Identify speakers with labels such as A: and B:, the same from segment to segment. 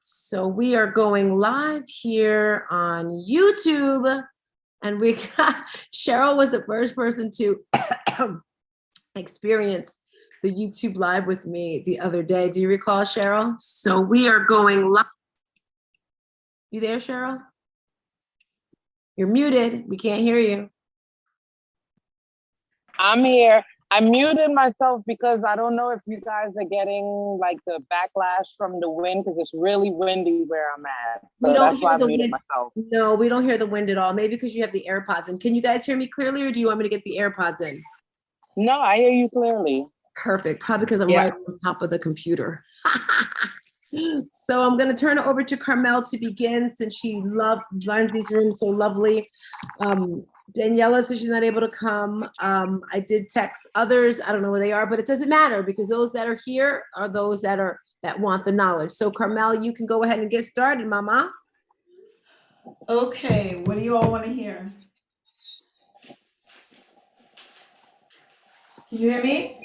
A: So we are going live here on YouTube, and we got Cheryl was the first person to experience the YouTube live with me the other day. Do you recall, Cheryl? So we are going live. You there, Cheryl? You're muted. We can't hear you.
B: I'm here. I muted myself because I don't know if you guys are getting like the backlash from the wind because it's really windy where I'm at. So
A: We don't
B: that's
A: hear
B: why I
A: the
B: muted
A: wind.
B: myself.
A: No, we don't hear the wind at all. Maybe because you have the AirPods in. Can you guys hear me clearly, or do you want me to get the AirPods in?
B: No, I hear you clearly.
A: Perfect. Probably because I'm right on top of the computer. So I'm going to turn it over to Carmel to begin, since she runs these rooms so lovely. Daniela says she's not able to come. I did text others. I don't know where they are, but it doesn't matter because those that are here are those that want the knowledge. So Carmel, you can go ahead and get started, Mama.
C: Okay, what do you all want to hear? Can you hear me?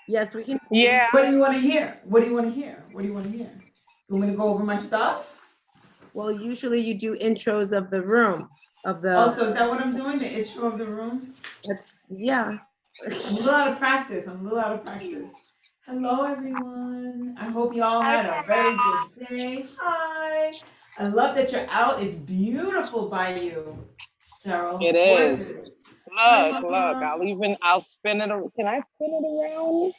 A: Yes, we can.
B: Yeah.
C: What do you want to hear? What do you want to hear? What do you want to hear? You want me to go over my stuff?
A: Well, usually you do intros of the room, of the.
C: Oh, so is that what I'm doing? The intro of the room?
A: Yeah.
C: I'm a little out of practice. Hello, everyone. I hope you all had a very good day. Hi. I love that you're out. It's beautiful by you, Cheryl.
B: It is.
C: Gorgeous.
B: Look, I'll spin it. Can I spin it around?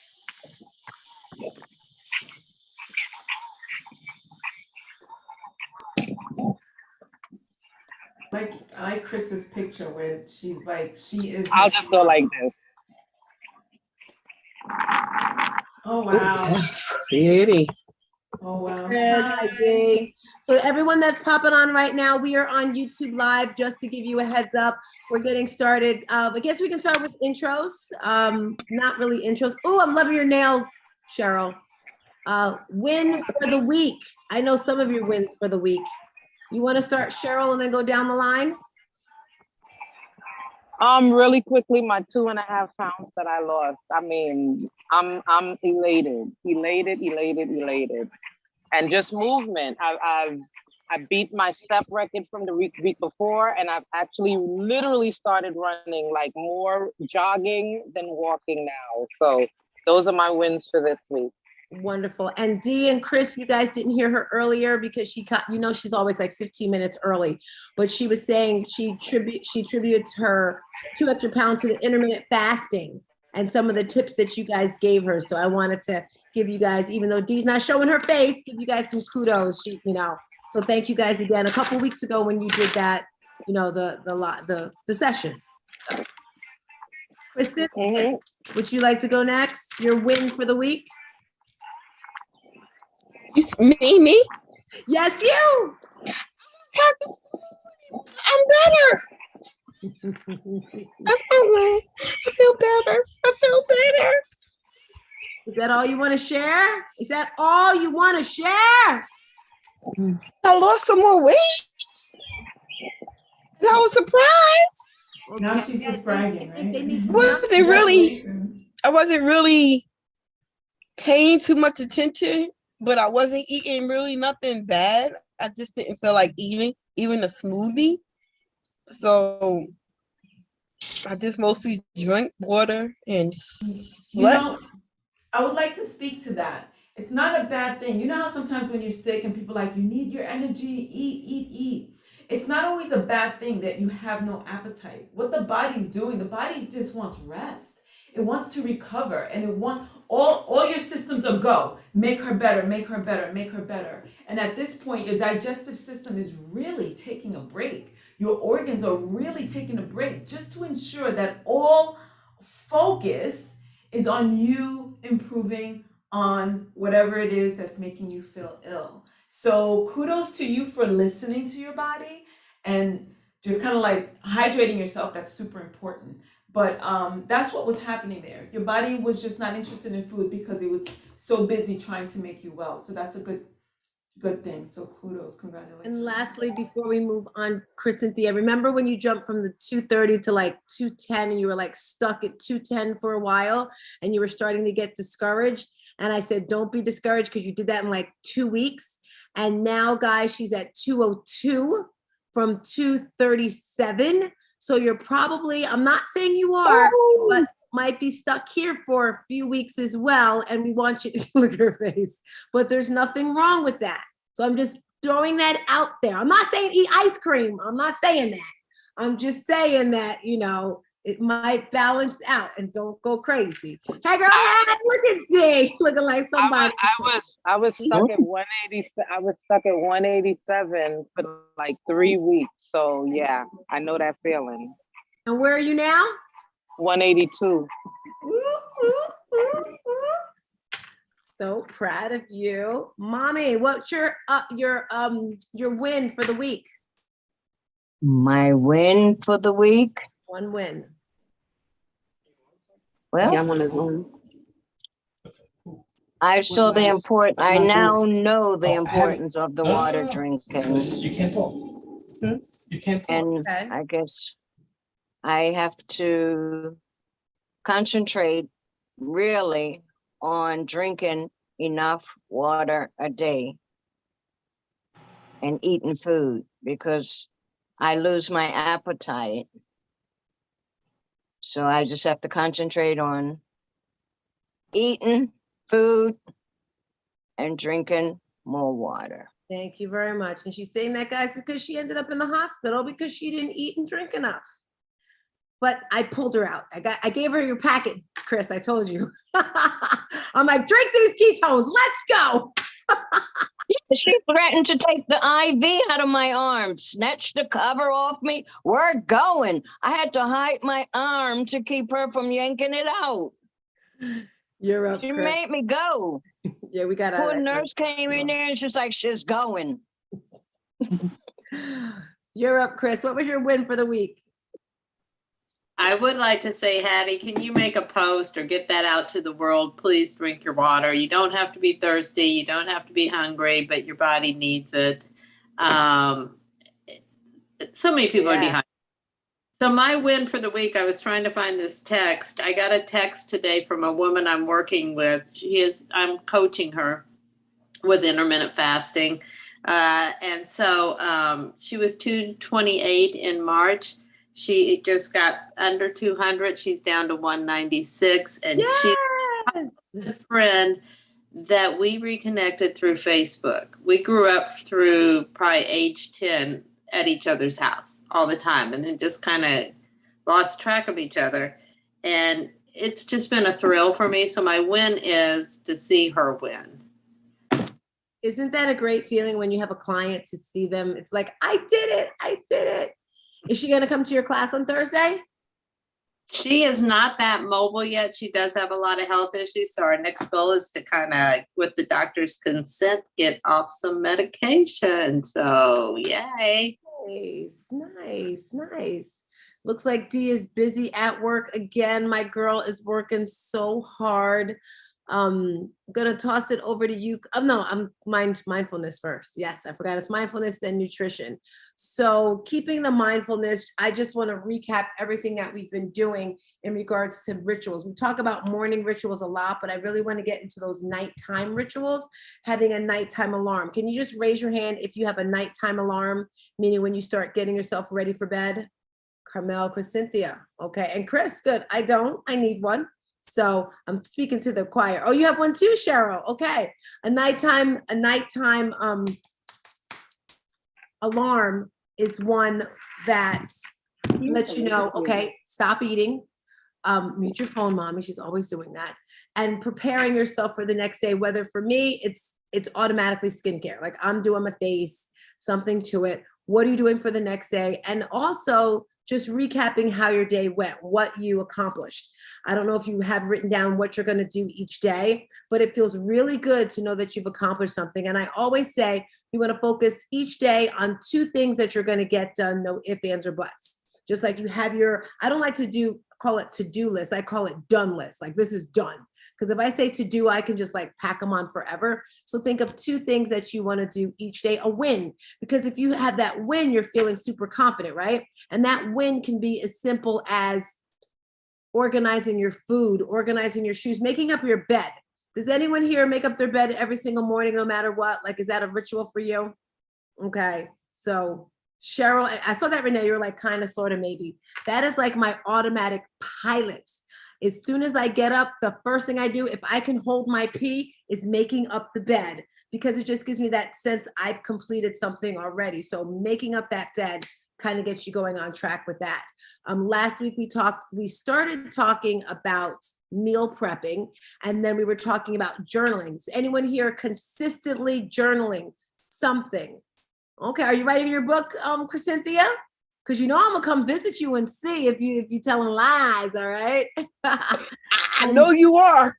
C: I like Chris's picture where she's like, she is.
B: I'll just go like this.
C: Oh, wow.
D: That's pretty.
C: Oh, wow.
A: Chris, I did. So everyone that's popping on right now, we are on YouTube Live. Just to give you a heads up, we're getting started. I guess we can start with intros. Not really intros. Oh, I'm loving your nails, Cheryl. Win for the week. I know some of your wins for the week. You want to start, Cheryl, and then go down the line?
B: Really quickly, my 2.5 pounds that I lost. I mean, I'm elated. And just movement. I beat my step record from the week before, and I've actually literally started running, like more jogging than walking now. So those are my wins for this week.
A: Wonderful. And Dee and Chris, you guys didn't hear her earlier because she's always like 15 minutes early, but she was saying she tributes her 2 extra pounds to the intermittent fasting and some of the tips that you guys gave her. So I wanted to give you guys, even though Dee's not showing her face, give you guys some kudos. So thank you guys again. A couple weeks ago when you did that, the session. Kristen, would you like to go next? Your win for the week?
D: Me?
A: Yes, you.
D: I'm better. That's my way. I feel better.
A: Is that all you want to share?
D: I lost some more weight. And I was surprised.
C: Now she's just bragging, right?
D: I wasn't really paying too much attention, but I wasn't eating really nothing bad. I just didn't feel like eating, even a smoothie. So I just mostly drank water and slept.
C: I would like to speak to that. It's not a bad thing. You know how sometimes when you're sick and people are like, you need your energy, eat. It's not always a bad thing that you have no appetite. What the body's doing, the body just wants rest. It wants to recover, and it wants all your systems are go. Make her better. And at this point, your digestive system is really taking a break. Your organs are really taking a break just to ensure that all focus is on you improving on whatever it is that's making you feel ill. So kudos to you for listening to your body and just kind of like hydrating yourself. That's super important. But that's what was happening there. Your body was just not interested in food because it was so busy trying to make you well. So that's a good thing. So kudos, congratulations.
A: And lastly, before we move on, Chris and Thea, remember when you jumped from the 230 to like 210 and you were like stuck at 210 for a while and you were starting to get discouraged? And I said, don't be discouraged because you did that in like 2 weeks. And now, guys, she's at 202 from 237. So you're probably, I'm not saying you are, but might be stuck here for a few weeks as well. And we want you to look at her face, but there's nothing wrong with that. So I'm just throwing that out there. I'm not saying eat ice cream. I'm not saying that. I'm just saying that, you know, it might balance out and don't go crazy. Hey girl, look at D looking like somebody.
B: I was stuck at 180. I was stuck at 187 for like 3 weeks. So yeah, I know that feeling.
A: And where are you now?
B: 182.
A: So proud of you, mommy. What's your win for the week?
E: My win for the week?
A: One win.
E: Well,
B: Yeah, I'm on the Zoom.
E: I saw the I now know the importance of the water drinking.
F: You can't talk. You can't talk.
E: And
A: Okay.
E: I guess I have to concentrate really on drinking enough water a day and eating food, because I lose my appetite. So I just have to concentrate on eating food and drinking more water.
A: Thank you very much. And she's saying that, guys, because she ended up in the hospital because she didn't eat and drink enough. But I pulled her out. I gave her your packet, Chris. I told you. I'm like, drink these ketones. Let's go.
E: She threatened to take the IV out of my arm, snatched the cover off me. We're going. I had to hide my arm to keep her from yanking it out.
A: You're up,
E: She
A: Chris.
E: made me go.
A: Yeah, we got
E: Poor nurse came in there and she's like, she's going.
A: You're up, Chris. What was your win for the week?
G: I would like to say, Hattie, can you make a post or get that out to the world? Please drink your water. You don't have to be thirsty. You don't have to be hungry, but your body needs it. So many people are dehydrated. So my win for the week, I was trying to find this text. I got a text today from a woman I'm working with. I'm coaching her with intermittent fasting. And so she was 228 in March. She just got under 200. She's down to 196. And she's a friend that we reconnected through Facebook. We grew up through probably age 10 at each other's house all the time, and then just kind of lost track of each other. And it's just been a thrill for me. So my win is to see her win.
A: Isn't that a great feeling when you have a client to see them? It's like, I did it. I did it. Is she going to come to your class on Thursday?
G: She is not that mobile yet. She does have a lot of health issues. So our next goal is to kind of, with the doctor's consent, get off some medication. So yay.
A: Nice. Looks like Dee is busy at work again. My girl is working so hard. I'm gonna toss it over to you. No, I'm mindfulness first. Yes, I forgot. It's mindfulness, then nutrition. So keeping the mindfulness, I just want to recap everything that we've been doing in regards to rituals. We talk about morning rituals a lot, but I really want to get into those nighttime rituals, having a nighttime alarm. Can you just raise your hand if you have a nighttime alarm, meaning when you start getting yourself ready for bed? Carmel, Chris, Cynthia. Okay, and Chris, good. I don't. I need one. So I'm speaking to the choir. Oh, you have one too, Cheryl. Okay. A nighttime alarm is one that lets you know, okay, stop eating, mute your phone, mommy. She's always doing that. And preparing yourself for the next day, whether for me, it's automatically skincare. Like I'm doing my face, something to it. What are you doing for the next day? And also just recapping how your day went, what you accomplished. I don't know if you have written down what you're going to do each day, but it feels really good to know that you've accomplished something. And I always say you want to focus each day on 2 things that you're going to get done, no ifs, ands, or buts. Just like you have I don't like to call it to-do list. I call it done list. Like this is done. Because if I say to do, I can just like pack them on forever. So think of 2 things that you want to do each day, a win. Because if you have that win, you're feeling super confident, right? And that win can be as simple as organizing your food, organizing your shoes, making up your bed. Does anyone here make up their bed every single morning, no matter what? Like, is that a ritual for you? Okay. So Cheryl, I saw that, Renee, you're like kind of, sort of, maybe. That is like my automatic pilot. As soon as I get up, the first thing I do, if I can hold my pee, is making up the bed, because it just gives me that sense I've completed something already. So making up that bed kind of gets you going on track with that. Last week we started talking about meal prepping, and then we were talking about journaling. Is anyone here consistently journaling something? Okay, are you writing your book, Cynthia? Because you know I'm gonna come visit you and see if you're telling lies, all right?
D: I know you are.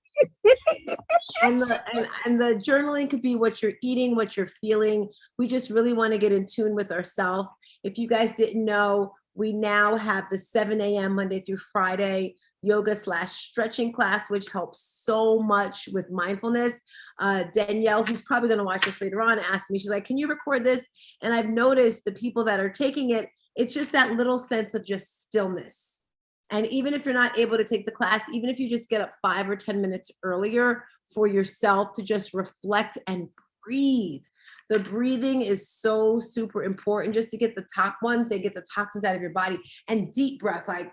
A: And the journaling could be what you're eating, what you're feeling. We just really want to get in tune with ourselves. If you guys didn't know, we now have the 7 a.m. Monday through Friday yoga/stretching class, which helps so much with mindfulness. Danielle, who's probably going to watch this later on, asked me, she's like, can you record this? And I've noticed the people that are taking it, it's just that little sense of just stillness. And even if you're not able to take the class, even if you just get up 5 or 10 minutes earlier for yourself to just reflect and breathe. The breathing is so super important, just to get the top one, they get the toxins out of your body. And deep breath, like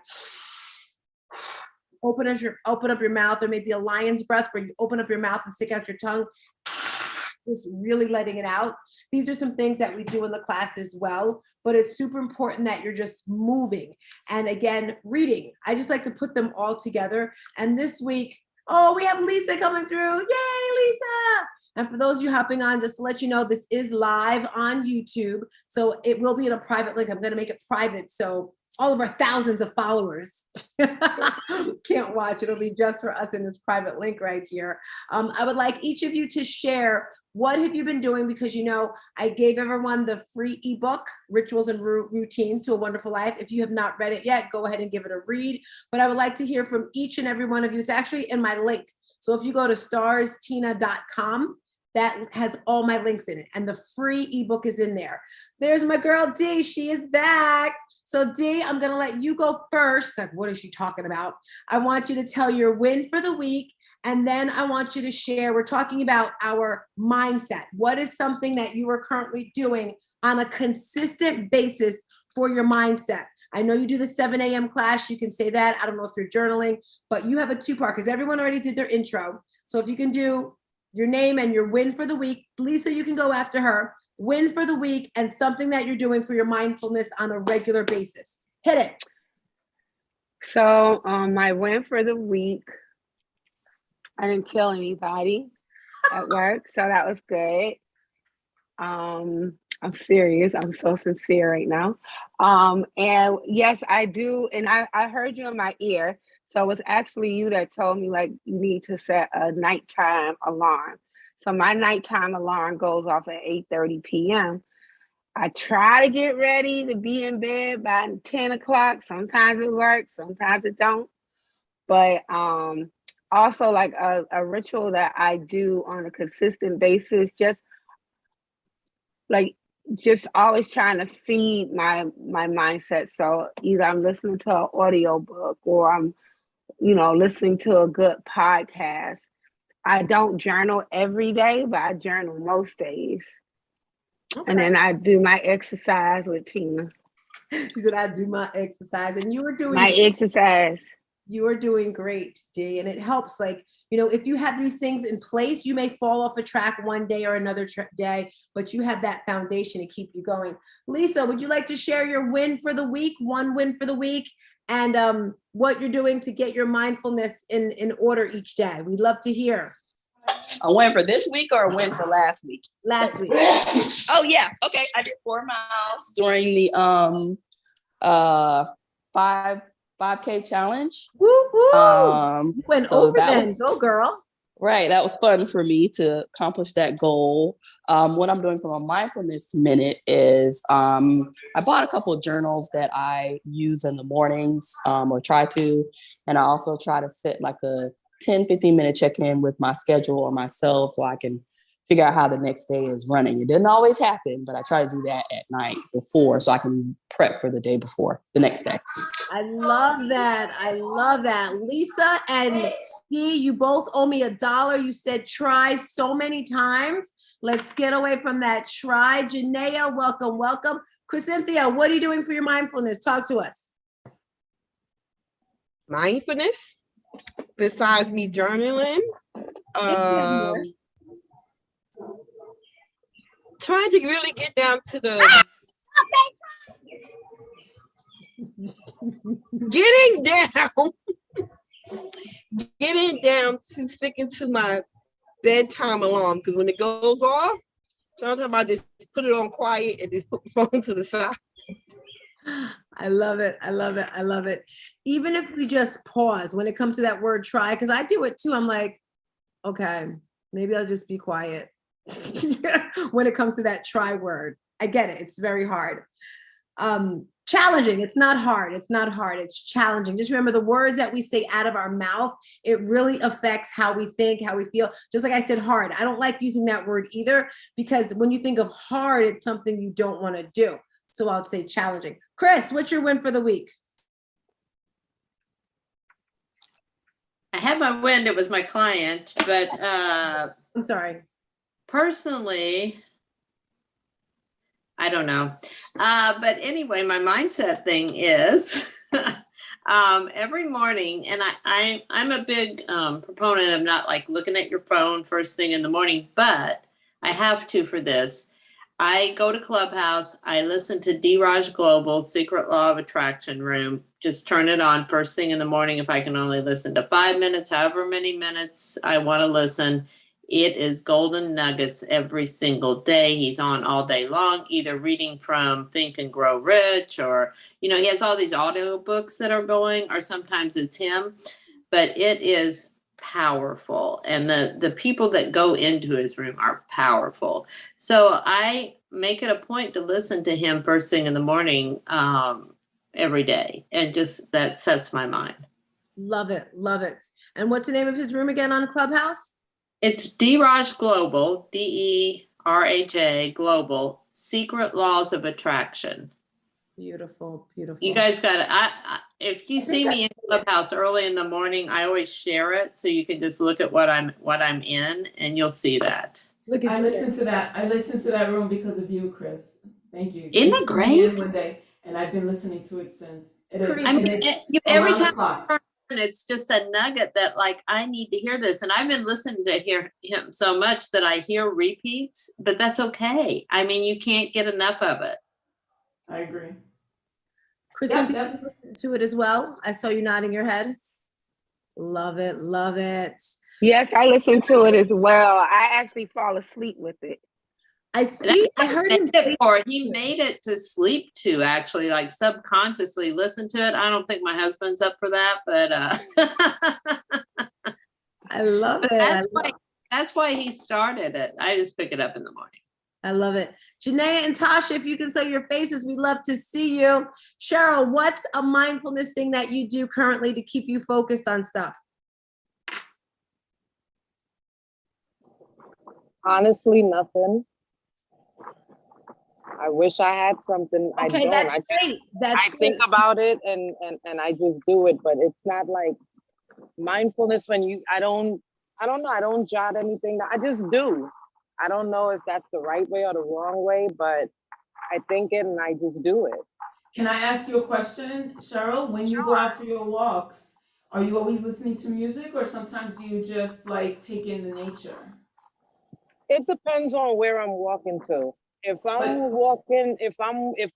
A: open up your mouth, or maybe a lion's breath where you open up your mouth and stick out your tongue, just really letting it out. These are some things that we do in the class as well, but it's super important that you're just moving. And again, reading. I just like to put them all together. And this week, oh, we have Lisa coming through. Yay, Lisa! And for those of you hopping on, just to let you know, this is live on YouTube. So it will be in a private link. I'm going to make it private, so all of our thousands of followers can't watch. It'll be just for us in this private link right here. I would like each of you to share, what have you been doing? Because, you know, I gave everyone the free ebook, Rituals and Routine to a Wonderful Life. If you have not read it yet, go ahead and give it a read. But I would like to hear from each and every one of you. It's actually in my link. So if you go to starstina.com, that has all my links in it, and the free ebook is in there. There's my girl Dee, she is back. So Dee, I'm gonna let you go first. Like, what is she talking about? I want you to tell your win for the week, and then I want you to share, we're talking about our mindset. What is something that you are currently doing on a consistent basis for your mindset? I know you do the 7 a.m. class, you can say that. I don't know if you're journaling, but you have a two-part, because everyone already did their intro. So if you can do your name and your win for the week. Lisa, you can go after her. Win for the week and something that you're doing for your mindfulness on a regular basis. Hit it.
D: So my win for the week, I didn't kill anybody at work, so that was good. I'm serious. I'm so sincere right now. And yes, I do. And I heard you in my ear. So it was actually you that told me, like, you need to set a nighttime alarm. So my nighttime alarm goes off at 8:30 p.m. I try to get ready to be in bed by 10 o'clock. Sometimes it works, sometimes it don't. But also, like, a ritual that I do on a consistent basis, just always trying to feed my mindset. So either I'm listening to an audio book, or I'm listening to a good podcast. I don't journal every day, but I journal most days. Okay. And then I do my exercise with Tina.
A: She said, I do my exercise. And you were doing
D: my exercise.
A: You are doing great, Dee. And it helps, like, if you have these things in place, you may fall off a track one day or another day, but you have that foundation to keep you going. Lisa, would you like to share your win for the week, one win for the week, and what you're doing to get your mindfulness in order each day? We'd love to hear.
H: A win for this week or a win for last week?
A: Last week.
H: Oh yeah. Okay. I did 4 miles during the 5K challenge.
A: Woo woo. You went
H: so
A: over then. Go girl.
H: Right. That was fun for me to accomplish that goal. What I'm doing for my mindfulness minute is I bought a couple of journals that I use in the mornings or try to. And I also try to set like a 10-15 minute check-in with my schedule or myself so I can figure out how the next day is running. It didn't always happen, but I try to do that at night before so I can prep for the day before, the next day.
A: I love that. I love that. Lisa and Dee, you both owe me $1. You said try so many times. Let's get away from that try. Janaea, welcome, welcome. Cynthia, what are you doing for your mindfulness? Talk to us.
D: Mindfulness, besides me journaling, trying to really get down to the getting down to sticking to my bedtime alarm, because when it goes off, sometimes I just put it on quiet and just put the phone to the side.
A: I love it. I love it. I love it. Even if we just pause when it comes to that word try, because I do it too. I'm like, okay, maybe I'll just be quiet when it comes to that try word. I get it. It's very hard. Challenging. It's not hard. It's not hard. It's challenging. Just remember the words that we say out of our mouth, it really affects how we think, how we feel. Just like I said, hard. I don't like using that word either, because when you think of hard, it's something you don't want to do. So I'll say challenging. Chris, what's your win for the week?
G: I had my win. It was my client, but
A: I'm sorry.
G: Personally, I don't know. But anyway, my mindset thing is every morning, and I'm a big proponent of not like looking at your phone first thing in the morning, but I have to for this. I go to Clubhouse. I listen to D-Raj Global's Secret Law of Attraction Room. Just turn it on first thing in the morning. If I can only listen to 5 minutes, however many minutes I want to listen, it is golden nuggets every single day. He's on all day long, either reading from Think and Grow Rich, or, he has all these audio books that are going, or sometimes it's him, but it is powerful. And the people that go into his room are powerful. So I make it a point to listen to him first thing in the morning every day. And just that sets my mind. Love it.
A: Love it. And what's the name of his room again on Clubhouse?
G: It's D-Raj Global, D-E-R-A-J Global, Secret Laws of Attraction.
A: Beautiful, beautiful.
G: You guys got it. If you see me in Clubhouse early in the morning, I always share it so you can just look at what I'm in, and you'll see that.
C: I listened to that. I listened to that room because of you, Chris. Thank you.
G: Isn't it great?
C: One day, and I've been listening to it since. It is.
G: I mean, every time
C: it's
G: just a nugget that like I need to hear this, and I've been listening to him so much that I hear repeats, but that's okay. I mean, you can't get enough of it.
C: I agree.
A: Chris, did you listen to it as well? I saw you nodding your head. Love it, love it.
D: Yes, I listened to it as well. I actually fall asleep with it.
A: I see. I heard him say
G: he made it to sleep to, actually, like subconsciously listen to it. I don't think my husband's up for that, but
A: I love it.
G: That's why he started it. I just pick it up in the morning.
A: I love it. Janaea and Tasha, if you can show your faces, we'd love to see you. Cheryl, what's a mindfulness thing that you do currently to keep you focused on stuff?
B: Honestly, nothing. I wish I had something.
A: Okay,
B: I don't.
A: that's great.
B: I think about it and I just do it, but it's not like mindfulness when I don't know. I don't jot anything. I just do. I don't know if that's the right way or the wrong way, but I think it and I just do it.
C: Can I ask you a question, Cheryl? When you go out for your walks, are you always listening to music, or sometimes you just like take in the nature?
B: It depends on where I'm walking to. If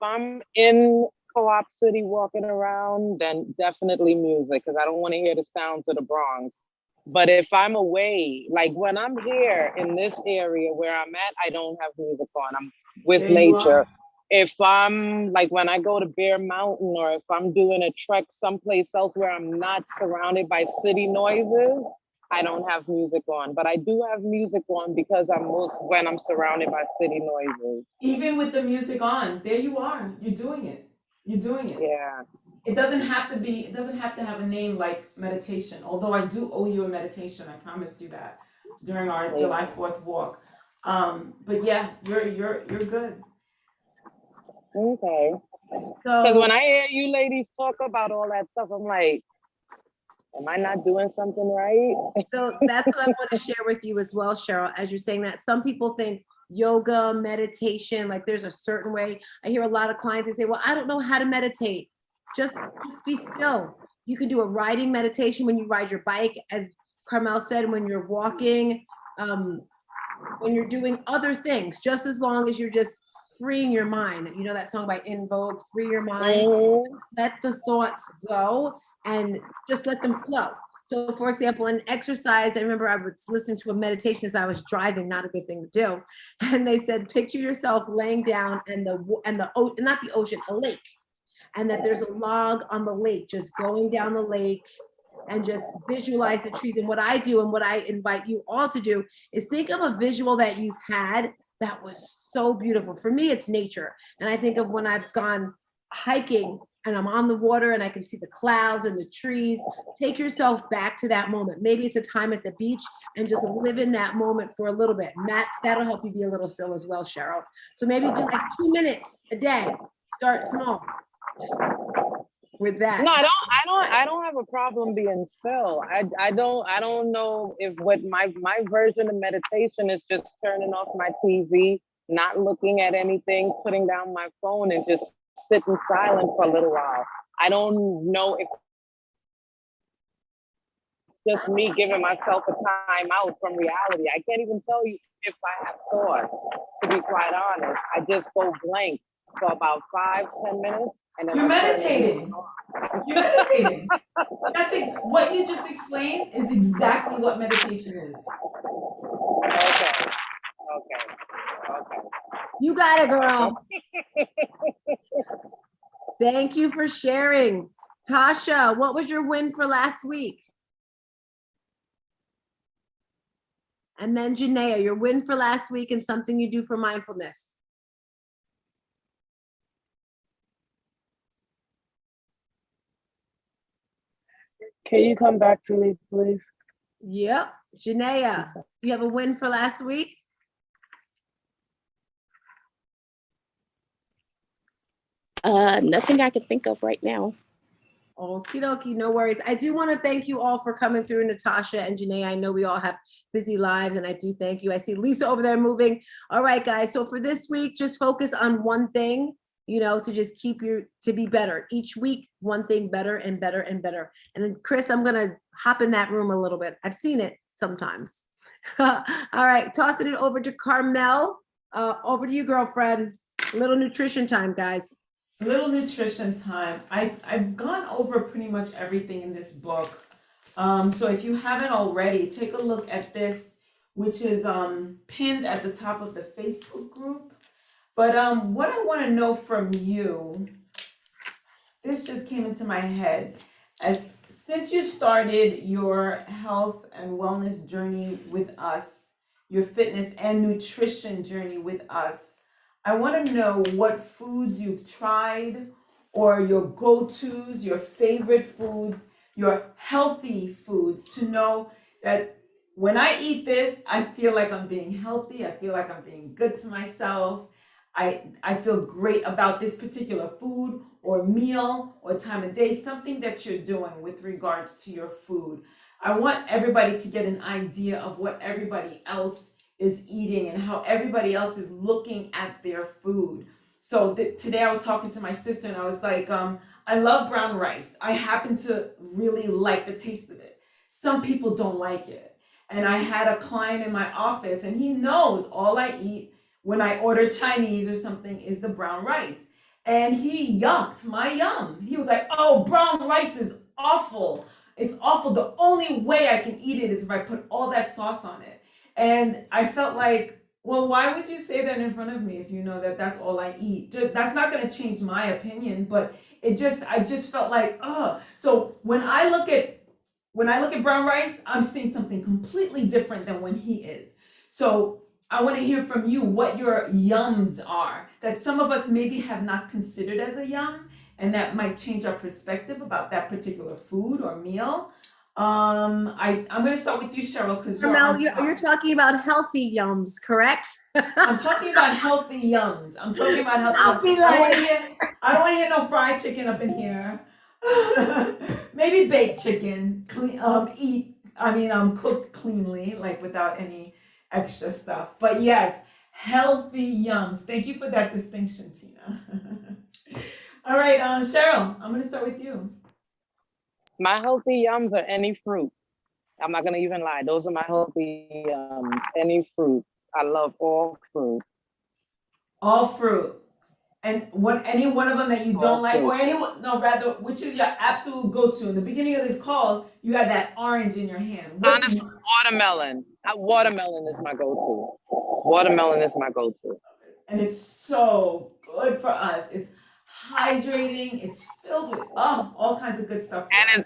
B: I'm in Co-op City walking around, then definitely music, because I don't want to hear the sounds of the Bronx. But if I'm away, like when I'm here in this area where I'm at, I don't have music on. I'm with nature. If I'm like when I go to Bear Mountain, or if I'm doing a trek someplace else where I'm not surrounded by city noises, I don't have music on. But I do have music on because when I'm surrounded by city noises.
C: Even with the music on, there you are. You're doing it. You're doing it.
B: Yeah.
C: It doesn't have to have a name like meditation, although I do owe you a meditation. I promised you that during our July 4th walk. But yeah, you're good.
B: Okay. Because
A: So
B: when I hear you ladies talk about all that stuff, I'm like, am I not doing something right?
A: So that's what I want to share with you as well, Cheryl, as you're saying that. Some people think yoga, meditation, like there's a certain way. I hear a lot of clients, they say, well, I don't know how to meditate. Just be still. You can do a riding meditation when you ride your bike, as Carmel said, when you're walking, when you're doing other things, just as long as you're just freeing your mind. You know that song by In Vogue, Free Your Mind? Let the thoughts go and just let them flow. So for example, in exercise, I remember I would listen to a meditation as I was driving, not a good thing to do. And they said, picture yourself laying down and not the ocean, a lake. And that there's a log on the lake, just going down the lake, and just visualize the trees. And what I do, and what I invite you all to do, is think of a visual that you've had that was so beautiful. For me, it's nature. And I think of when I've gone hiking and I'm on the water and I can see the clouds and the trees. Take yourself back to that moment. Maybe it's a time at the beach, and just live in that moment for a little bit. And that'll help you be a little still as well, Cheryl. So maybe do like 2 minutes a day. Start small with that.
B: No, I don't have a problem being still. I don't know if what my version of meditation is just turning off my TV, not looking at anything, putting down my phone and just sitting silent for a little while. I don't know if just me giving myself a time out from reality. I can't even tell you if I have thoughts, to be quite honest. I just go blank for about 5-10 minutes. And then
C: You're meditating. You're meditating. That's it. What you just explained is exactly what meditation is.
B: Okay.
A: You got it, girl. Thank you for sharing. Tasha, what was your win for last week? And then Janaea, your win for last week and something you do for mindfulness.
F: Can you come back to me, please?
A: Yep. Janaea, you have a win for last week?
I: Nothing I can think of right now.
A: Okie dokie, no worries. I do want to thank you all for coming through, Natasha and Janae. I know we all have busy lives, and I do thank you. I see Lisa over there moving. All right, guys. So for this week, just focus on one thing, to just to be better. Each week, one thing better and better and better. And then Chris, I'm going to hop in that room a little bit. I've seen it sometimes. All right, tossing it over to Carmel. Over to you, girlfriend. A little nutrition time, guys.
C: A little nutrition time. I've gone over pretty much everything in this book. So if you haven't already, take a look at this, which is pinned at the top of the Facebook group. But what I want to know from you, this just came into my head. Since you started your health and wellness journey with us, your fitness and nutrition journey with us, I want to know what foods you've tried, or your go-tos, your favorite foods, your healthy foods, to know that when I eat this, I feel like I'm being healthy. I feel like I'm being good to myself. I feel great about this particular food or meal or time of day, something that you're doing with regards to your food. I want everybody to get an idea of what everybody else is eating and how everybody else is looking at their food. So today I was talking to my sister and I was like, I love brown rice. I happen to really like the taste of it. Some people don't like it. And I had a client in my office and he knows all I eat when I order Chinese or something is the brown rice. And he yucked my yum. He was like, oh, brown rice is awful. It's awful. The only way I can eat it is if I put all that sauce on it. And I felt like, well, why would you say that in front of me if you know that that's all I eat? That's not going to change my opinion, but I just felt like, oh. So when I look at brown rice, I'm seeing something completely different than when he is. So I want to hear from you what your yums are that some of us maybe have not considered as a yum, and that might change our perspective about that particular food or meal. I'm gonna start with you, Cheryl, because you're
A: Mel,
C: on
A: you're
C: top.
A: talking about healthy yums, correct?
C: I'm talking about healthy yums. I'm talking about healthy
A: Healthy
C: yums.
A: like-
C: I don't want to hear no fried chicken up in here. Maybe baked chicken, cooked cleanly, like without any extra stuff. But yes, healthy yums. Thank you for that distinction, Tina. All right, Cheryl, I'm gonna start with you.
B: My healthy yums are any fruit. I'm not gonna even lie. Those are my healthy yums. Any fruit. I love all fruit.
C: All fruit. And any one of them that you don't like, or which is your absolute go-to? In the beginning of this call, you had that orange in your hand.
B: Honestly, watermelon. Watermelon is my go-to. Watermelon is my go-to.
C: And it's so good for us. It's hydrating. It's filled with all kinds of good stuff.
B: And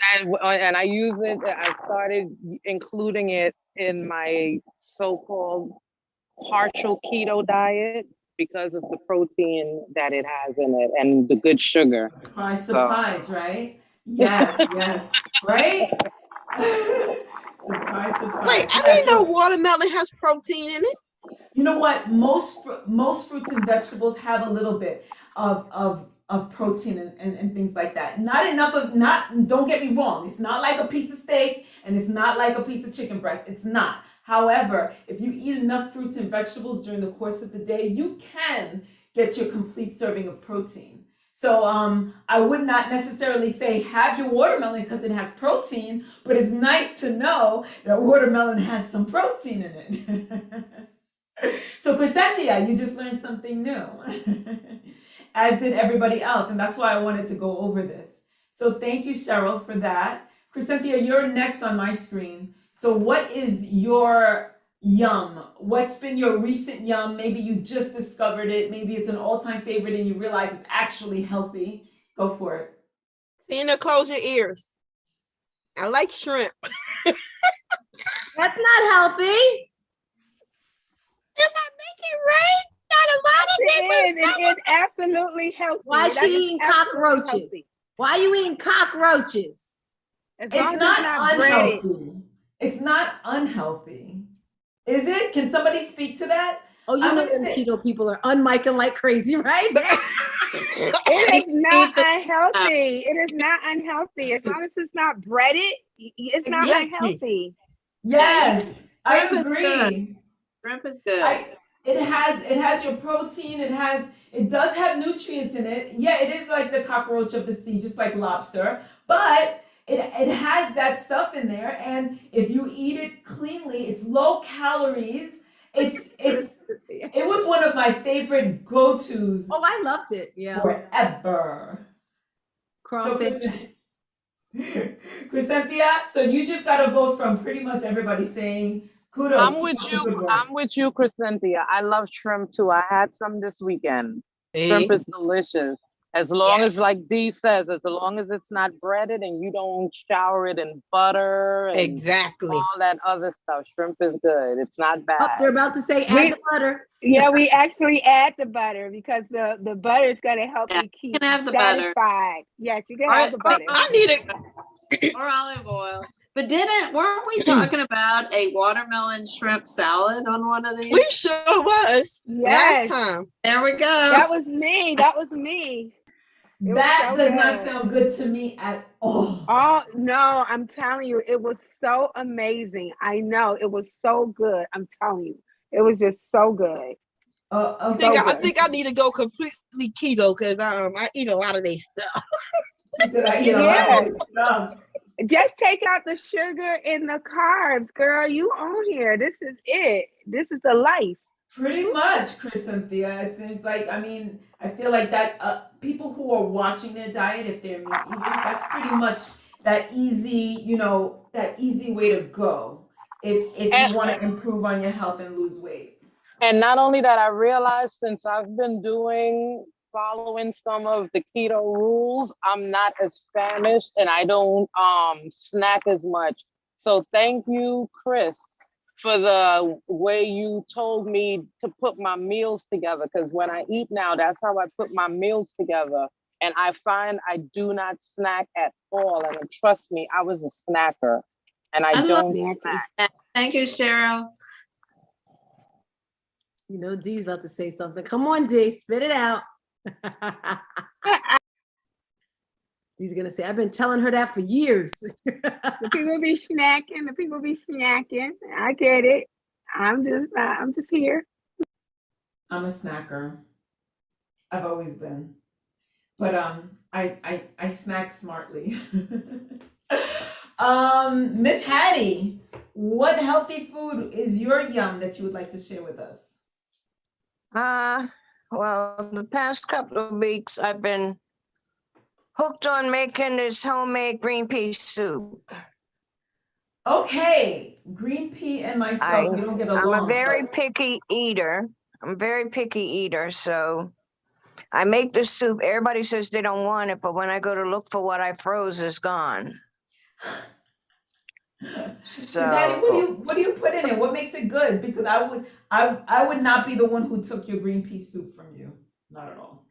B: I use it. I started including it in my so-called partial keto diet because of the protein that it has in it and the good sugar.
C: Surprise, right? Yes, yes, right? surprise.
D: Wait, I didn't know watermelon has protein in it.
C: You know what? Most fruits and vegetables have a little bit of protein and things like that. Not enough of don't get me wrong. It's not like a piece of steak and it's not like a piece of chicken breast. It's not. However, if you eat enough fruits and vegetables during the course of the day, you can get your complete serving of protein. So I would not necessarily say have your watermelon because it has protein, but it's nice to know that watermelon has some protein in it. So Crescentia, you just learned something new, as did everybody else. And that's why I wanted to go over this. So thank you, Cheryl, for that. Crescentia, you're next on my screen. So what is your yum? What's been your recent yum? Maybe you just discovered it. Maybe it's an all-time favorite and you realize it's actually healthy. Go for it.
D: Tina, close your ears. I like shrimp.
A: That's not healthy.
D: If I make it right, not a lot of
F: it is absolutely healthy.
A: Why is she eating cockroaches? Healthy. Why are you eating cockroaches?
C: It's not unhealthy. It's not unhealthy. Is it? Can somebody speak to that?
A: Oh, you know them keto people are unmiking like crazy, right?
F: It is not unhealthy. It is not unhealthy. As long as it's not breaded, it's not unhealthy.
C: Yes, I agree.
G: Shrimp is good.
C: It has your protein. It does have nutrients in it. Yeah, it is like the cockroach of the sea, just like lobster. But it has that stuff in there, and if you eat it cleanly, it's low calories. It was one of my favorite go-tos.
A: Oh, I loved it. Yeah.
C: Forever.
A: Crawfish.
C: Crescentia, so you just got a vote from pretty much everybody saying kudos.
B: I'm with you, Crescentia. I love shrimp too. I had some this weekend. Shrimp is delicious. As long as, like Dee says, as long as it's not breaded and you don't shower it in butter and all that other stuff, shrimp is good. It's not bad.
A: Oh, they're about to say add the butter.
F: Yeah, we actually add the butter because the butter is going to help you keep
G: you can have the
F: satisfied.
G: Butter.
F: Yes, you can have the butter.
D: I need it.
G: Or olive oil. But weren't we talking about a watermelon shrimp salad on one of these?
D: We sure was.
F: Yes.
D: Last time.
G: There we go.
F: That was me.
C: That does not sound good to me at all.
F: Oh, no, I'm telling you, it was so amazing. I know, it was so good. I'm telling you, it was just so good.
D: I think I need to go completely keto because I eat a lot of these stuff.
C: She said I eat a lot of this stuff.
F: Just take out the sugar and the carbs, girl. You on here. This is it. This is the life.
C: Pretty much, Crescentia. It seems like, I feel like that people who are watching their diet, if they're meat eaters, that's pretty much that easy, that easy way to go if you want to improve on your health and lose weight.
B: And not only that, I realized since I've been following some of the keto rules, I'm not as famished and I don't snack as much. So thank you, Chris, for the way you told me to put my meals together. Because when I eat now, that's how I put my meals together. And I find I do not snack at all. And trust me, I was a snacker. and I
G: I love
B: don't.
F: Snacking.
G: Thank you, Cheryl.
A: You know, Dee's about to say something. Come on, Dee, spit it out. He's gonna say, I've been telling her that for years.
F: The people be snacking. The people be snacking. I get it. I'm just here.
C: I'm a snacker. I've always been. But I snack smartly. Miss Hattie, what healthy food is your yum that you would like to share with us?
E: Well, the past couple of weeks I've been hooked on making this homemade green pea soup.
C: Okay, green pea and myself, we don't get along.
E: I'm a very
C: but-
E: picky eater. I'm a very picky eater, so I make the soup. Everybody says they don't want it, but when I go to look for what I froze, it's gone. So,
C: Miss Hattie, what do you put in it? What makes it good? Because I would not be the one who took your green pea soup from you. Not at all.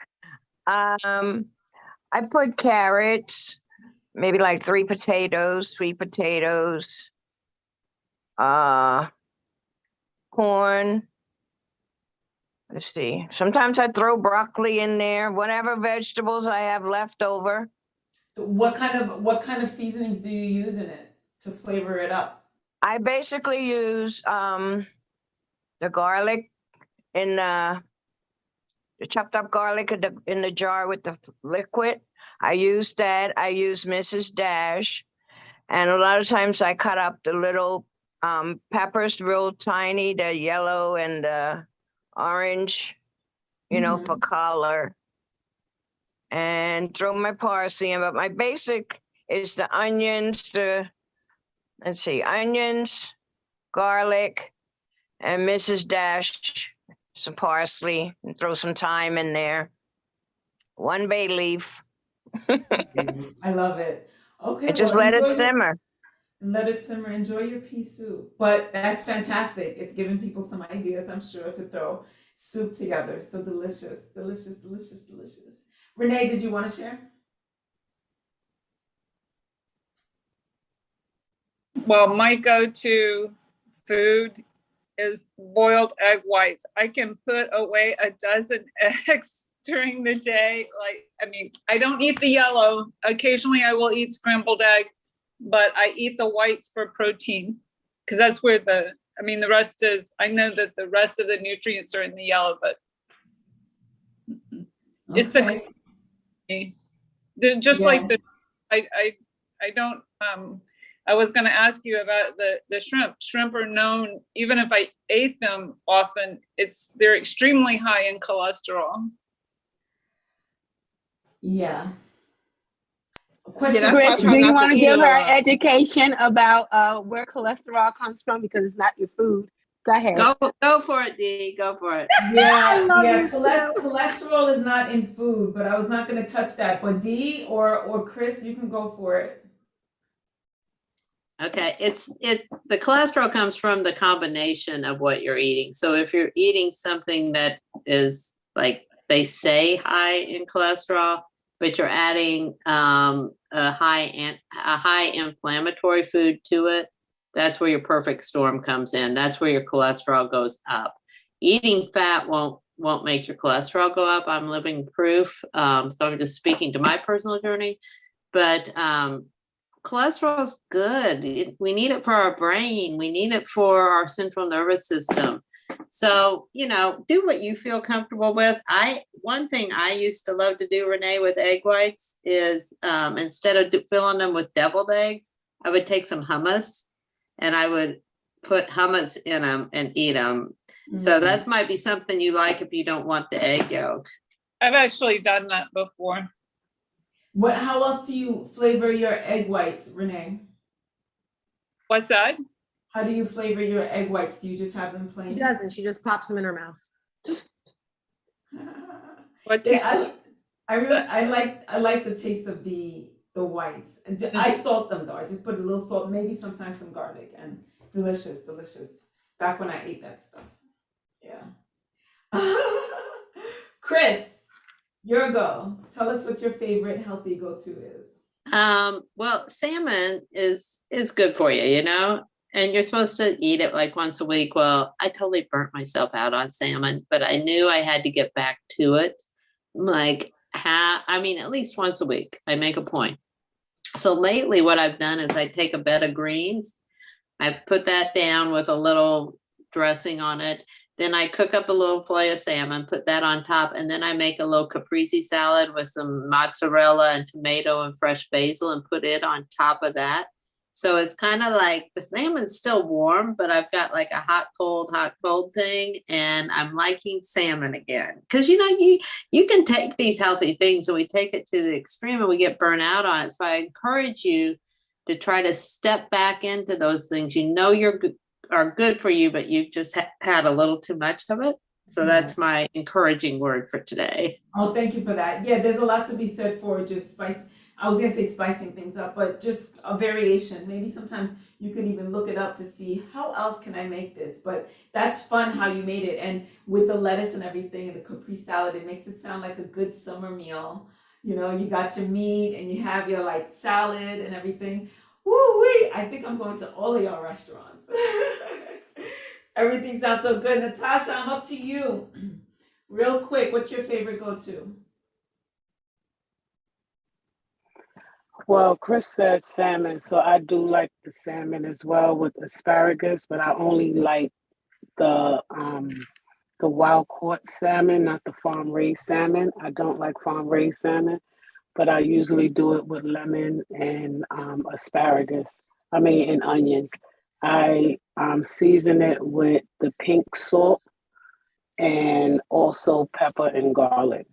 E: I put carrots, maybe like 3 potatoes, sweet potatoes, corn. Let's see. Sometimes I throw broccoli in there, whatever vegetables I have left over.
C: What kind of seasonings do you use in it to flavor it up?
E: I basically use the garlic in the chopped up garlic in the jar with the liquid. I use that. I use Mrs. Dash. And a lot of times I cut up the little peppers real tiny, the yellow and the orange, for color. And throw my parsley in. But my basic is the onions, onions, garlic, and Mrs. Dash, some parsley, and throw some thyme in there. 1 bay leaf.
C: I love it. Okay,
E: And just let it simmer.
C: Let it simmer. Enjoy your pea soup. But that's fantastic. It's giving people some ideas, I'm sure, to throw soup together. So delicious, delicious, delicious, delicious. Renee, did you want to share?
I: Well, my go-to food is boiled egg whites. I can put away a dozen eggs during the day. I don't eat the yellow. Occasionally I will eat scrambled egg, but I eat the whites for protein because that's where the rest is. I know that the rest of the nutrients are in the yellow, but it's just like the, I don't, I was going to ask you about the shrimp. Shrimp are known, even if I ate them often, they're extremely high in cholesterol.
C: Yeah.
D: Question.
F: Chris, do you want to give her an education about where cholesterol comes from? Because it's not your food. Go ahead.
G: Go for it, Dee. Go for it.
C: Yeah. Cholesterol is not in food, but I was not going to touch that. But Dee or Chris, you can go for it.
G: Okay, the cholesterol comes from the combination of what you're eating. So if you're eating something that is like they say high in cholesterol, but you're adding a high inflammatory food to it, that's where your perfect storm comes in. That's where your cholesterol goes up. Eating fat won't make your cholesterol go up. I'm living proof. So I'm just speaking to my personal journey, but cholesterol is good. We need it for our brain. We need it for our central nervous system. So, do what you feel comfortable with. One thing I used to love to do, Renee, with egg whites is instead of filling them with deviled eggs, I would take some hummus and I would put hummus in them and eat them. Mm-hmm. So that might be something you like if you don't want the egg yolk.
I: I've actually done that before.
C: How else do you flavor your egg whites, Renee?
I: What's that?
C: How do you flavor your egg whites? Do you just have them plain?
A: She doesn't. She just pops them in her mouth.
C: I like the taste of the whites. And I salt them though. I just put a little salt, maybe sometimes some garlic, and delicious, delicious. Back when I ate that stuff. Yeah. Chris, your go. Tell us what your favorite healthy go-to is.
G: Well, salmon is good for you, you know, and you're supposed to eat it like once a week. Well, I totally burnt myself out on salmon, but I knew I had to get back to it. Like, at least once a week, I make a point. So lately what I've done is I take a bed of greens, I put that down with a little dressing on it. Then I cook up a little fillet of salmon, put that on top, and then I make a little caprese salad with some mozzarella and tomato and fresh basil and put it on top of that. So it's kind of like the salmon's still warm, but I've got like a hot, cold thing, and I'm liking salmon again. Because, you know, you can take these healthy things and we take it to the extreme and we get burnt out on it. So I encourage you to try to step back into those things. You know, are good for you, but you just had a little too much of it. So that's my encouraging word for today.
C: Oh, thank you for that. Yeah, there's a lot to be said for just I was gonna say spicing things up, but just a variation. Maybe sometimes you can even look it up to see how else can I make this. But that's fun how you made it. And with the lettuce and everything and the caprese salad, it makes it sound like a good summer meal. You know, you got your meat and you have your like salad and everything. Woo-wee! I think I'm going to all of y'all restaurants. Everything sounds so good. Natasha, I'm up to you. Real quick, what's your favorite go-to?
J: Well, Chris said salmon, so I do like the salmon as well with asparagus, but I only like the wild caught salmon, not the farm raised salmon. I don't like farm raised salmon, but I usually do it with lemon and asparagus. And onions. I season it with the pink salt and also pepper and garlic.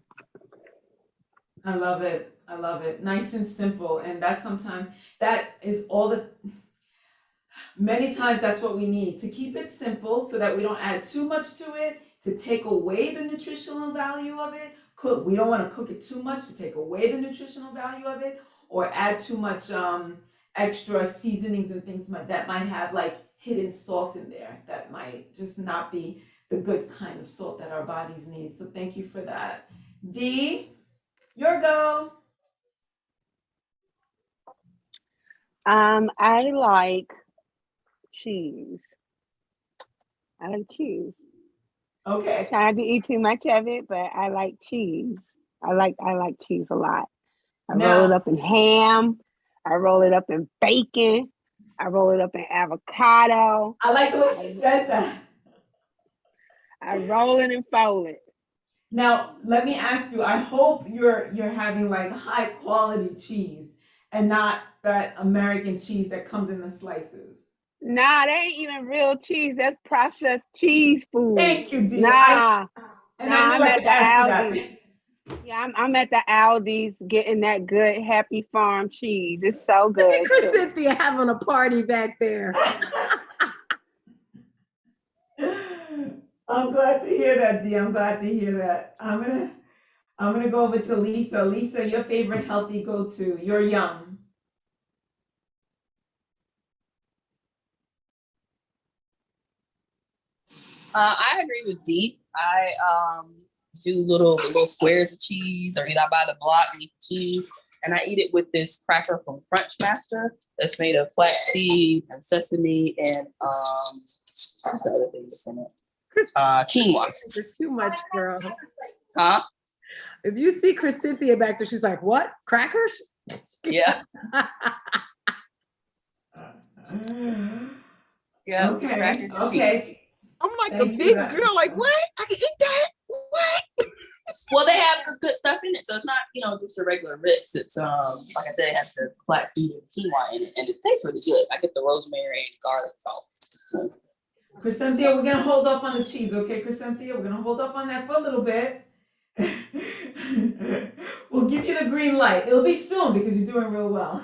C: I love it. I love it. Nice and simple. And many times that's what we need, to keep it simple so that we don't add too much to it, to take away the nutritional value of it. We don't want to cook it too much to take away the nutritional value of it, or add too much extra seasonings and things that might have like hidden salt in there that might just not be the good kind of salt that our bodies need. So thank you for that. Dee, your go.
F: I like cheese.
C: Okay.
F: I try not to eat too much of it, but I like cheese. I like cheese a lot. Roll it up in ham. I roll it up in bacon. I roll it up in avocado.
C: I like the way she says that.
F: I roll it and fold it.
C: Now, let me ask you, I hope you're having like high quality cheese and not that American cheese that comes in the slices.
F: Nah, that ain't even real cheese. That's processed cheese food.
C: Thank you, Dee.
F: I
C: knew I could ask for that.
F: Yeah, I'm at the Aldi's getting that good Happy Farm cheese. It's so good.
A: Look at Chris Cynthia having a party back there.
C: I'm glad to hear that, Dee. I'm glad to hear that. I'm gonna go over to Lisa. Lisa, your favorite healthy go-to. You're young.
H: I agree with Dee. I do little squares of cheese, or either I buy the block and eat the cheese, and I eat it with this cracker from Crunch Master that's made of flaxseed and sesame and what's the other thing that's in it? Quinoa.
A: It's too much, girl.
H: Huh?
A: If you see Chris Cynthia back there, she's like, "What? Crackers?"
H: Yeah. Yeah.
C: Okay.
D: I'm like a big girl, like, what? I can eat that? What?
H: Well, they have the good stuff in it, so it's not, just a regular Ritz. It's like I said, it has the flaxseed and quinoa in it, and it tastes really good. I get the rosemary and garlic salt.
C: Cynthia, we're gonna hold off on the cheese, okay, Cynthia? We're gonna hold off on that for a little bit. We'll give you the green light. It'll be soon because you're doing real well.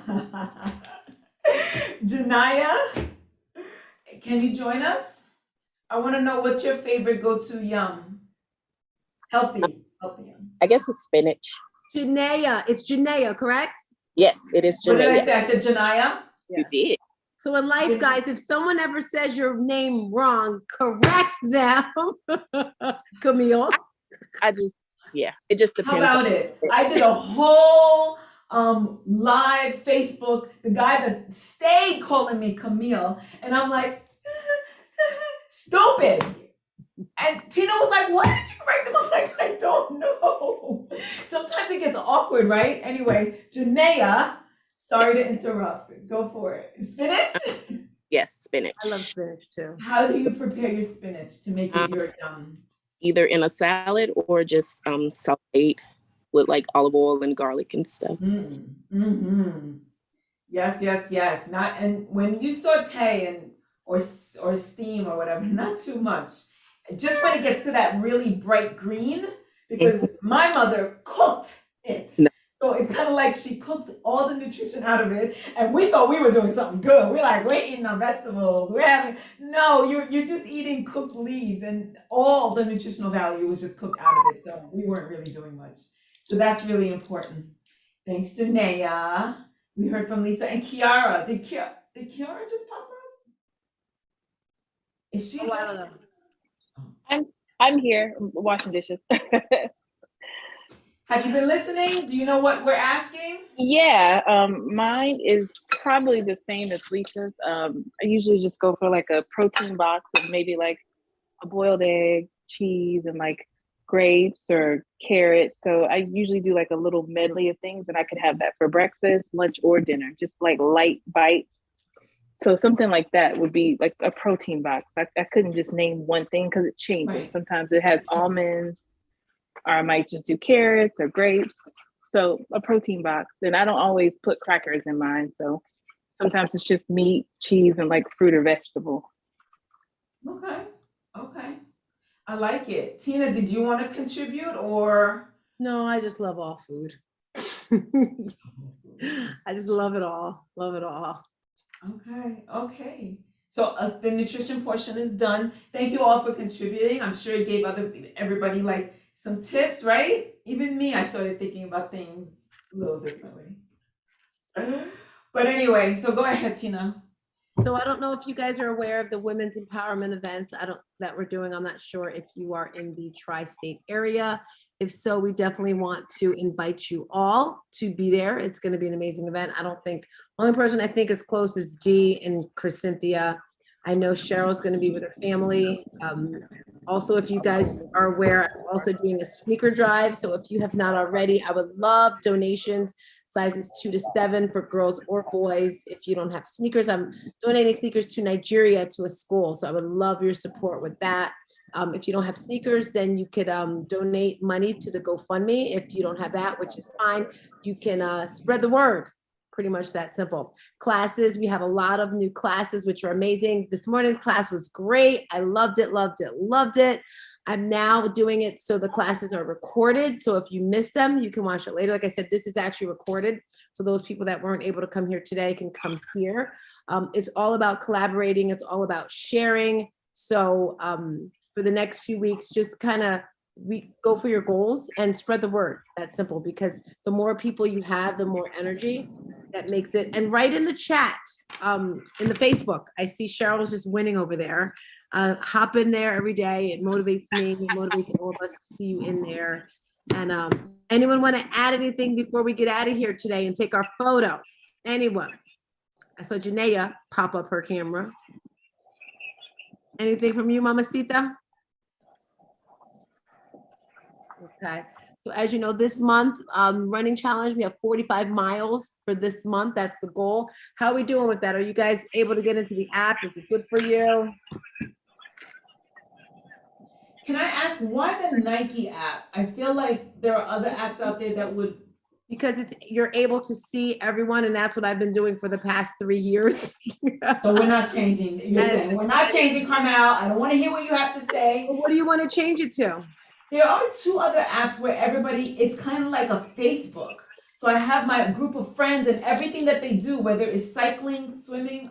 C: Janaya, can you join us? I want to know what's your favorite go-to yum. Healthy yum.
K: I guess it's spinach.
A: Janaya. It's Janaya, correct?
K: Yes, it is Janaya.
C: What did I say? I said Janaya?
K: You did.
A: So in life, guys, if someone ever says your name wrong, correct them. Camille.
K: It just depends.
C: How about it? I did a whole live Facebook, the guy that stayed calling me Camille, and I'm like, stupid. And Tina was like, why did you correct him? I'm like, I don't know. Sometimes it gets awkward, right? Anyway, Janaea, sorry to interrupt. Go for it. Spinach?
K: Yes, spinach.
A: I love spinach too.
C: How do you prepare your spinach to make it your
K: Either in a salad or just sauteed with like olive oil and garlic and stuff.
C: Yes, yes, yes. Not, and when you saute and or steam or whatever, not too much. Just when it gets to that really bright green, because my mother cooked it.
K: No.
C: So it's kind of like she cooked all the nutrition out of it, and we thought we were doing something good. We're like, we're eating our vegetables. No, you're just eating cooked leaves, and all the nutritional value was just cooked out of it. So we weren't really doing much. So that's really important. Thanks, Janaea. We heard from Lisa and Kiara. Did Kiara just pop up? Is she?
A: Oh, I don't know.
L: I'm here washing dishes.
C: Have you been listening? Do you know what we're asking?
L: Yeah, mine is probably the same as Lisa's. I usually just go for like a protein box of maybe like a boiled egg, cheese, and like grapes or carrots. So I usually do like a little medley of things, and I could have that for breakfast, lunch, or dinner, just like light bites. So something like that would be like a protein box. I couldn't just name one thing because it changes.
C: Right.
L: Sometimes it has almonds, or I might just do carrots or grapes. So a protein box. And I don't always put crackers in mine. So sometimes it's just meat, cheese, and like fruit or vegetable.
C: Okay. I like it. Tina, did you want to contribute or?
A: No, I just love all food. I just love it all. Love it all.
C: Okay. So the nutrition portion is done. Thank you all for contributing. I'm sure it gave everybody like some tips, right? Even me, I started thinking about things a little differently. But anyway, so go ahead, Tina.
A: So I don't know if you guys are aware of the women's empowerment events that we're doing. I'm not sure if you are in the tri-state area. If so, we definitely want to invite you all to be there. It's going to be an amazing event. Only person I think is close is Dee and Chris Cynthia. I know Cheryl's going to be with her family. Also, if you guys are aware, I'm also doing a sneaker drive. So if you have not already, I would love donations, sizes 2 to 7 for girls or boys. If you don't have sneakers, I'm donating sneakers to Nigeria to a school. So I would love your support with that. If you don't have sneakers, then you could donate money to the GoFundMe. If you don't have that, which is fine, you can spread the word. Pretty much that simple. Classes, we have a lot of new classes, which are amazing. This morning's class was great. I loved it. I'm now doing it so the classes are recorded. So if you miss them, you can watch it later. Like I said, this is actually recorded. So those people that weren't able to come here today can come here. It's all about collaborating. It's all about sharing. So for the next few weeks, just kind of go for your goals and spread the word. That's simple, because the more people you have, the more energy that makes it. And write in the chat, in the Facebook. I see Cheryl's just winning over there. Hop in there every day. It motivates me. It motivates all of us to see you in there. And anyone want to add anything before we get out of here today and take our photo? Anyone? I saw Janaea pop up her camera. Anything from you, Mamacita? Okay. So as you know, this month, running challenge, we have 45 miles for this month. That's the goal. How are we doing with that? Are you guys able to get into the app? Is it good for you?
C: Can I ask why the Nike app? I feel like there are other apps out there that would.
A: Because you're able to see everyone, and that's what I've been doing for the past 3 years.
C: So we're not changing. You're saying we're not changing, Carmel. I don't want to hear what you have to say.
A: Well, what do you want to change it to?
C: There are 2 other apps where it's kind of like a Facebook. So I have my group of friends, and everything that they do, whether it's cycling, swimming,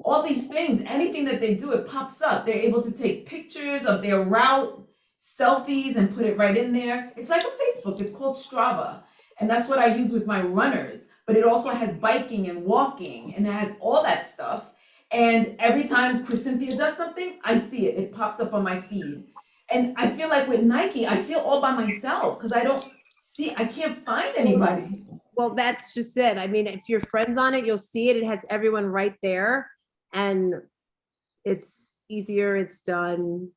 C: all these things, anything that they do, it pops up. They're able to take pictures of their route, selfies, and put it right in there. It's like a Facebook. It's called Strava. And that's what I use with my runners. But it also has biking and walking, and it has all that stuff. And every time Chris Cynthia does something, I see it. It pops up on my feed. And I feel like with Nike, I feel all by myself because I don't See, I can't find anybody.
A: Well, that's just it. I mean, if you're friends on it, you'll see it. It has everyone right there, and it's easier. It's done.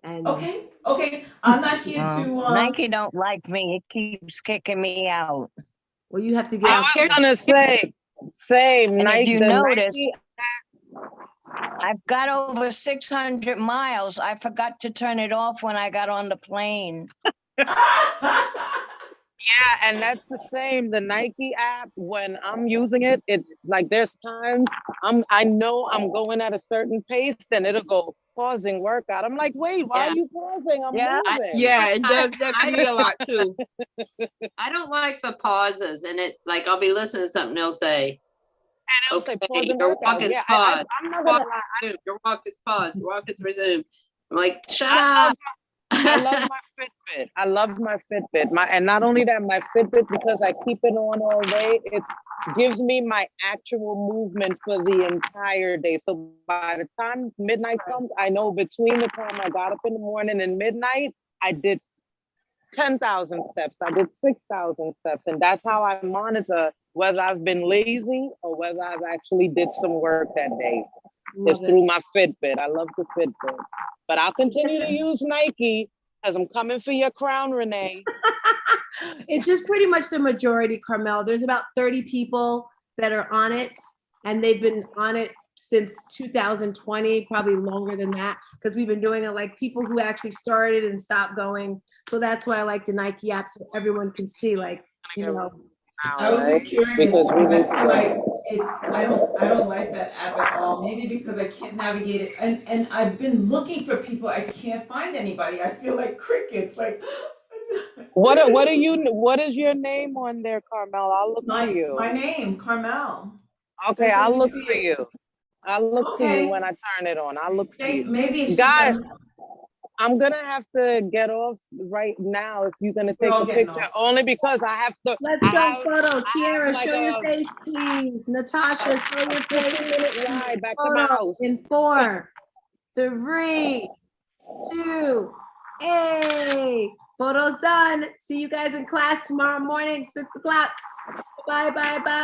A: And
C: Okay, I'm not here to.
E: Nike don't like me. It keeps kicking me out.
A: Well, you have to get
B: I
A: out
B: was
A: there.
B: gonna say, same
E: And
B: Nike.
E: if you
B: the
E: notice,
B: Nike-
E: I've got over 600 miles. I forgot to turn it off when I got on the plane.
B: Yeah, and that's the same. The Nike app, when I'm using it, it like there's times I know I'm going at a certain pace, then it'll go pausing workout. I'm like, wait, why
G: Yeah.
B: are you pausing? I'm
E: Yeah,
B: moving.
D: Yeah, it does that to me a lot too.
G: I don't like the pauses, and it like I'll be listening to something, they'll say,
B: And it'll say
G: okay,
B: pausing
G: your
B: workout.
G: walk is
B: Yeah,
G: paused.
B: I'm not
G: Walk
B: gonna lie.
G: is resumed. Your walk is paused. Your walk is resumed. I'm like, shut
B: I
G: up.
B: I love my Fitbit. I love my Fitbit. And not only that, my Fitbit, because I keep it on all day, it gives me my actual movement for the entire day. So by the time midnight comes, I know between the time I got up in the morning and midnight, I did 10,000 steps. I did 6,000 steps. And that's how I monitor whether I've been lazy or whether I've actually did some work that day. It's through my Fitbit. I love the Fitbit. But I'll continue to use Nike as I'm coming for your crown, Renee.
A: It's just pretty much the majority, Carmel. There's about 30 people that are on it, and they've been on it since 2020, probably longer than that, because we've been doing it like people who actually started and stopped going. So that's why I like the Nike app, so everyone can see, like, you know.
C: I was just curious
B: Because we
C: because I
B: need
C: feel like I don't like that app at all. Maybe because I can't navigate it, and I've been looking for people. I can't find anybody. I feel like crickets. Like
B: what is your name on there, Carmel? I'll look for you.
C: my name, Carmel.
B: Okay,
C: Just as
B: I'll
C: you
B: look
C: see
B: for
C: it.
B: you. I'll look for you
C: Okay.
B: when I turn it on. I'll look for you.
C: Maybe it's
B: Guys,
C: just
B: I'm gonna have to get off right now if you're gonna
C: We're
B: take
C: all
B: a
C: getting
B: picture,
C: off.
B: only because I have to.
A: Let's go photo.
B: I
A: Kiara,
B: have like
A: show your
B: a
A: face, please. Natasha, show your face.
B: 15-minute ride back to my
A: Photo
B: house.
A: in 4, 3, 2, hey. Photo's done. See you guys in class tomorrow morning, 6 o'clock. Bye, bye, bye.